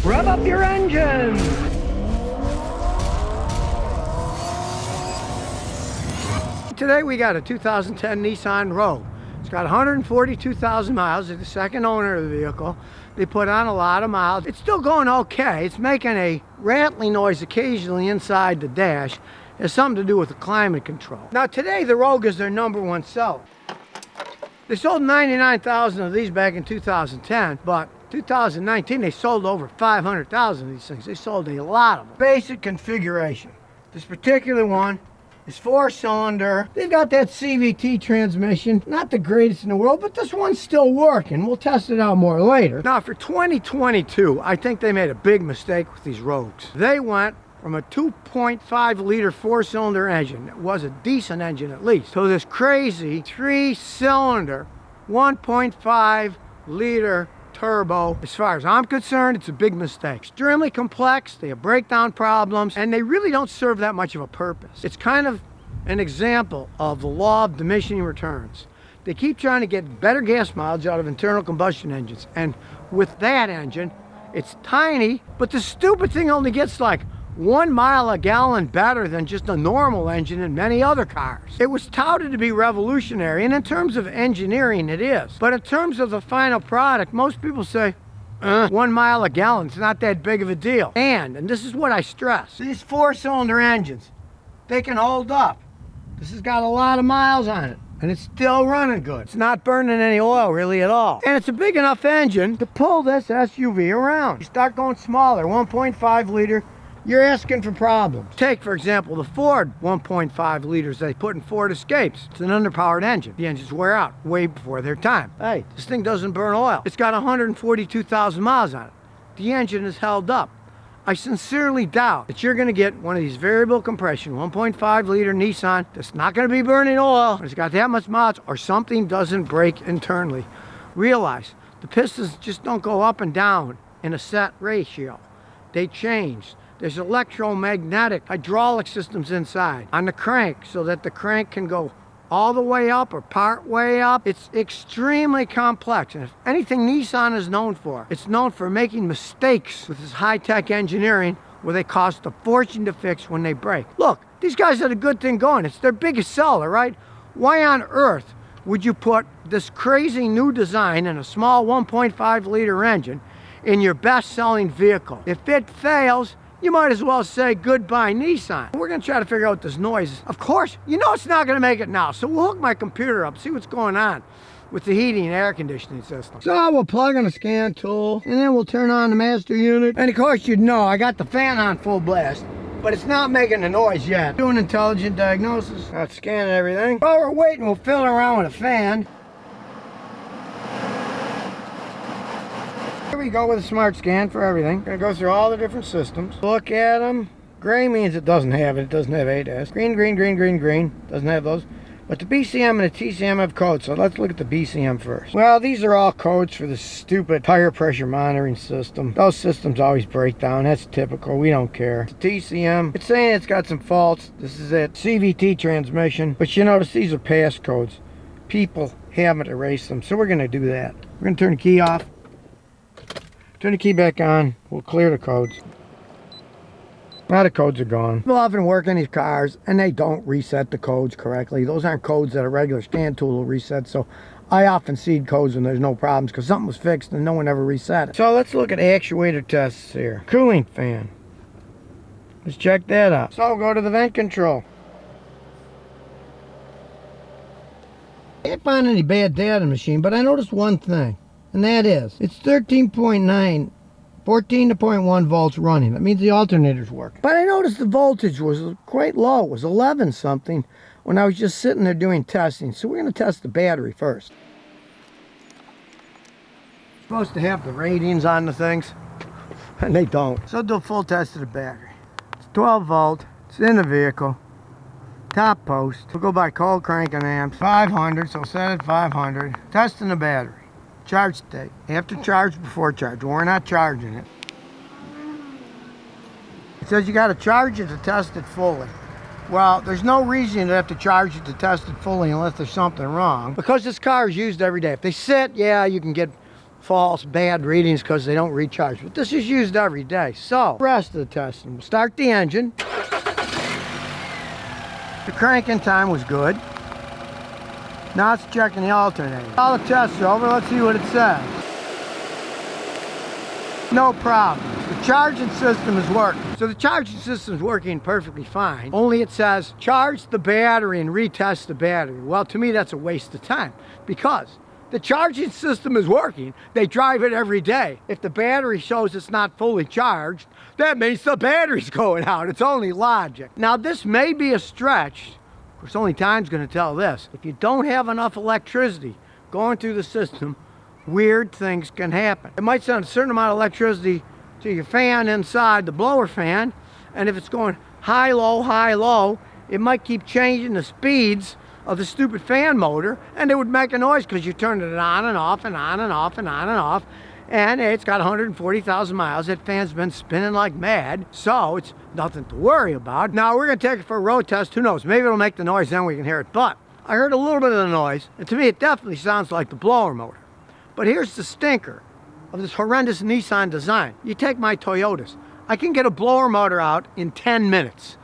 Rev up your engines! Today we got a 2010 Nissan Rogue. It's got 142,000 miles. It's the second owner of the vehicle. They put on a lot of miles. It's still going okay. It's making a rattling noise occasionally inside the dash. It has something to do with the climate control. Now today the Rogue is their #1 seller. They sold 99,000 of these back in 2010, but 2019 they sold over 500,000 of these things. They sold a lot of them. Basic configuration. This particular one is 4-cylinder. They've got that CVT transmission. Not the greatest in the world, but this one's still working. We'll test it out more later. Now for 2022, I think they made a big mistake with these Rogues. They went from a 2.5 liter 4-cylinder engine, it was a decent engine at least, to this crazy 3-cylinder 1.5 liter turbo. As far as I'm concerned, it's a big mistake. Extremely complex, they have breakdown problems, and they really don't serve that much of a purpose. It's kind of an example of the law of diminishing returns. They keep trying to get better gas mileage out of internal combustion engines, and with that engine, it's tiny, but the stupid thing only gets like 1 mile a gallon better than just a normal engine in many other cars. It was touted to be revolutionary, and in terms of engineering it is. But in terms of the final product, most people say, 1 mile a gallon, it's not that big of a deal. And this is what I stress, these 4-cylinder engines, they can hold up. This has got a lot of miles on it, and it's still running good. It's not burning any oil really at all. And it's a big enough engine to pull this SUV around. You start going smaller, 1.5 liter, you're asking for problems. Take, for example, the Ford 1.5 liters they put in Ford Escapes. It's an underpowered engine. The engines wear out way before their time. Hey, this thing doesn't burn oil. It's got 142,000 miles on it. The engine is held up. I sincerely doubt that you're going to get one of these variable compression 1.5 liter Nissan that's not going to be burning oil. It's got that much miles, or something doesn't break internally. Realize the pistons just don't go up and down in a set ratio. They change. There's electromagnetic hydraulic systems inside on the crank so that the crank can go all the way up or part way up. It's extremely complex, and if anything Nissan is known for, it's known for making mistakes with this high-tech engineering where they cost a fortune to fix when they break. Look, these guys had a good thing going. It's their biggest seller, right? Why on earth would you put this crazy new design in a small 1.5 liter engine in your best-selling vehicle? If it fails, you might as well say goodbye Nissan. We're gonna try to figure out what this noise is. Of course, you know it's not gonna make it now, so we'll hook my computer up, see what's going on with the heating and air conditioning system. So we'll plug in a scan tool, and then we'll turn on the master unit. And of course, you'd know I got the fan on full blast, but it's not making a noise yet. Doing intelligent diagnosis, not scanning everything. While we're waiting, we'll fiddle around with a fan. Here we go with a smart scan for everything. Gonna go through all the different systems. Look at them. Gray means it doesn't have it. It doesn't have ADAS. Green, green, green, green, green. Doesn't have those. But the BCM and the TCM have codes, so let's look at the BCM first. Well, these are all codes for the stupid tire pressure monitoring system. Those systems always break down. That's typical. We don't care. The TCM, it's saying it's got some faults. This is it. CVT transmission. But you notice these are passcodes. People haven't erased them, so we're gonna do that. We're gonna turn the key off. Turn the key back on, we'll clear the codes. Now the codes are gone. People often work on these cars and they don't reset the codes correctly. Those aren't codes that a regular scan tool will reset, so I often seed codes when there's no problems because something was fixed and no one ever reset it. So let's look at actuator tests here. Cooling fan. Let's check that out. So we'll go to the vent control. I can't find any bad data in the machine, but I noticed one thing. And that is, it's 13.9, 14 to 0.1 volts running. That means the alternator's working. But I noticed the voltage was quite low. It was 11 something when I was just sitting there doing testing. So we're going to test the battery first. Supposed to have the ratings on the things, and they don't. So I'll do a full test of the battery. It's 12 volt. It's in the vehicle. Top post. We'll go by cold cranking amps. 500, so set it 500. Testing the battery. Charge state. After charge, before charge. We're not charging it. It says you got to charge it to test it fully. Well, there's no reason to have to charge it to test it fully unless there's something wrong, because this car is used every day. If they sit, yeah, you can get false bad readings because they don't recharge. But this is used every day. So, rest of the testing. We'll start the engine. The cranking time was good. Now it's checking the alternator. All the tests are over. Let's see what it says. No problems. The charging system is working. So the charging system is working perfectly fine. Only it says charge the battery and retest the battery. Well, to me that's a waste of time because the charging system is working. They drive it every day. If the battery shows it's not fully charged, that means the battery's going out. It's only logic. Now this may be a stretch. Of course, only time's going to tell this. If you don't have enough electricity going through the system, weird things can happen. It might send a certain amount of electricity to your fan inside the blower fan, and if it's going high, low, it might keep changing the speeds of the stupid fan motor, and it would make a noise because you're turning it on and off and on and off and on and off. And it's got 140,000 miles. That fan's been spinning like mad, so it's nothing to worry about. Now we're gonna take it for a road test. Who knows? Maybe it'll make the noise, then we can hear it. But I heard a little bit of the noise, and to me it definitely sounds like the blower motor. But here's the stinker of this horrendous Nissan design. You take my Toyotas. I can get a blower motor out in 10 minutes.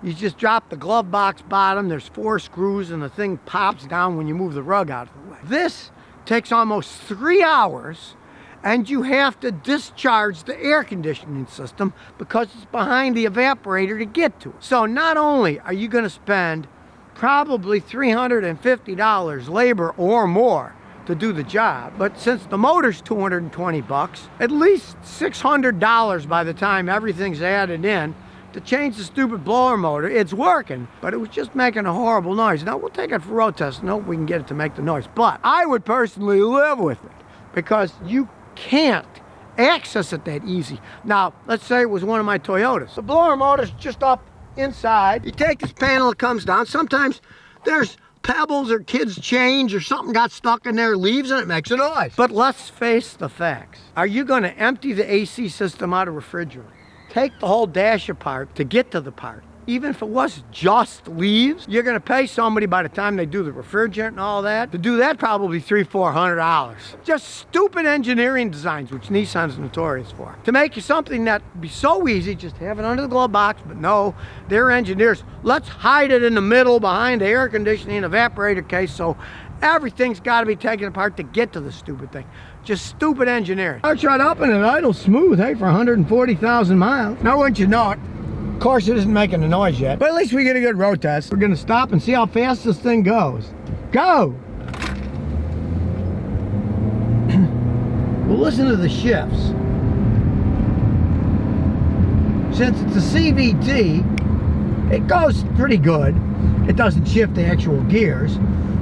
You just drop the glove box bottom, there's 4 screws, and the thing pops down when you move the rug out of the way. This takes almost 3 hours, and you have to discharge the air conditioning system because it's behind the evaporator to get to it. So not only are you going to spend probably $350 labor or more to do the job, but since the motor's 220 bucks, at least $600 by the time everything's added in to change the stupid blower motor. It's working, but it was just making a horrible noise. Now we'll take it for road test and hope we can get it to make the noise. But I would personally live with it because you can't access it that easy. Now, let's say it was one of my Toyotas. The blower motor's just up inside. You take this panel, it comes down. Sometimes there's pebbles or kids' change or something got stuck in there, leaves, and it makes a noise. But let's face the facts. Are you going to empty the AC system out of refrigerator? Take the whole dash apart to get to the part. Even if it was just leaves, you're going to pay somebody by the time they do the refrigerant and all that. To do that, probably $300-400. Just stupid engineering designs, which Nissan's notorious for. To make you something that'd be so easy, just have it under the glove box, but no, they're engineers. Let's hide it in the middle behind the air conditioning evaporator case, so everything's got to be taken apart to get to the stupid thing. Just stupid engineering. I tried up and it idles smooth, hey, for 140,000 miles. Now, wouldn't you know it? Of course, it isn't making a noise yet, but at least we get a good road test. We're gonna stop and see how fast this thing goes. Go! We'll listen to the shifts. Since it's a CVT, it goes pretty good. It doesn't shift the actual gears,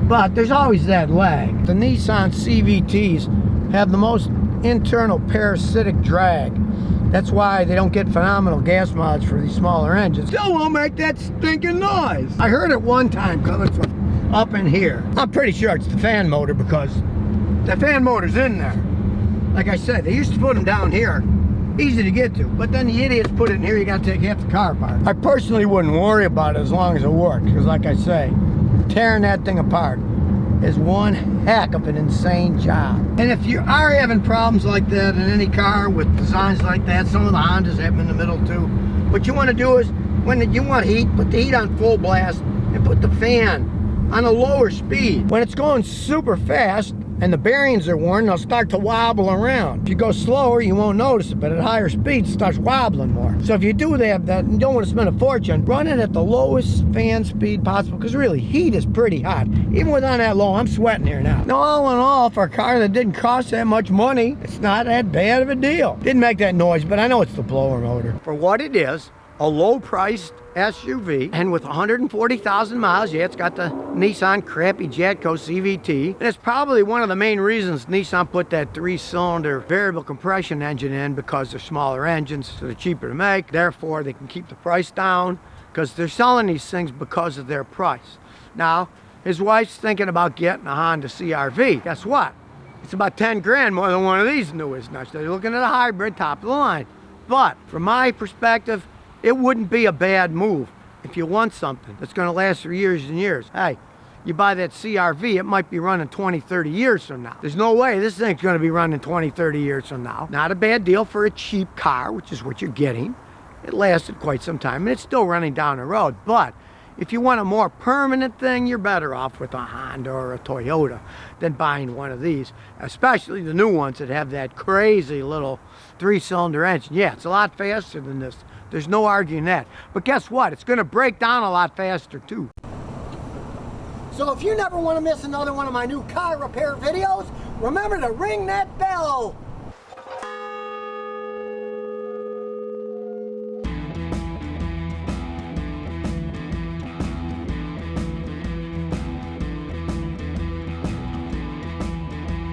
but there's always that lag. The Nissan CVTs have the most internal parasitic drag. That's why they don't get phenomenal gas mileage for these smaller engines. Still won't make that stinking noise. I heard it one time coming from up in here. I'm pretty sure it's the fan motor because the fan motor's in there. Like I said, they used to put them down here. Easy to get to, but then the idiots put it in here, you gotta take half the car apart. I personally wouldn't worry about it as long as it worked, because like I say, tearing that thing apart is one heck of an insane job. And if you are having problems like that in any car with designs like that, some of the Hondas have them in the middle too, what you want to do is, when you want heat, put the heat on full blast and put the fan on a lower speed. When it's going super fast and the bearings are worn, they'll start to wobble around. If you go slower, you won't notice it, but at higher speeds, it starts wobbling more. So if you do that and you don't want to spend a fortune, run it at the lowest fan speed possible, because really, heat is pretty hot. Even with on that low, I'm sweating here now. Now, all in all, for a car that didn't cost that much money, it's not that bad of a deal. Didn't make that noise, but I know it's the blower motor. For what it is, a low-priced SUV, and with 140,000 miles, yeah, it's got the Nissan crappy Jatco CVT, and it's probably one of the main reasons Nissan put that 3-cylinder variable compression engine in, because they're smaller engines, so they're cheaper to make, therefore they can keep the price down, because they're selling these things because of their price. Now, his wife's thinking about getting a Honda CR-V. Guess what? It's about 10 grand more than one of these newest. Now, so they're looking at a hybrid, top of the line. But, from my perspective, it wouldn't be a bad move if you want something that's going to last for years and years. Hey, you buy that CR-V, it might be running 20, 30 years from now. There's no way this thing's going to be running 20, 30 years from now. Not a bad deal for a cheap car, which is what you're getting. It lasted quite some time, and it's still running down the road. But if you want a more permanent thing, you're better off with a Honda or a Toyota than buying one of these, especially the new ones that have that crazy little 3-cylinder engine. Yeah, it's a lot faster than this. There's no arguing that. But guess what? It's going to break down a lot faster too. So if you never want to miss another one of my new car repair videos, remember to ring that bell.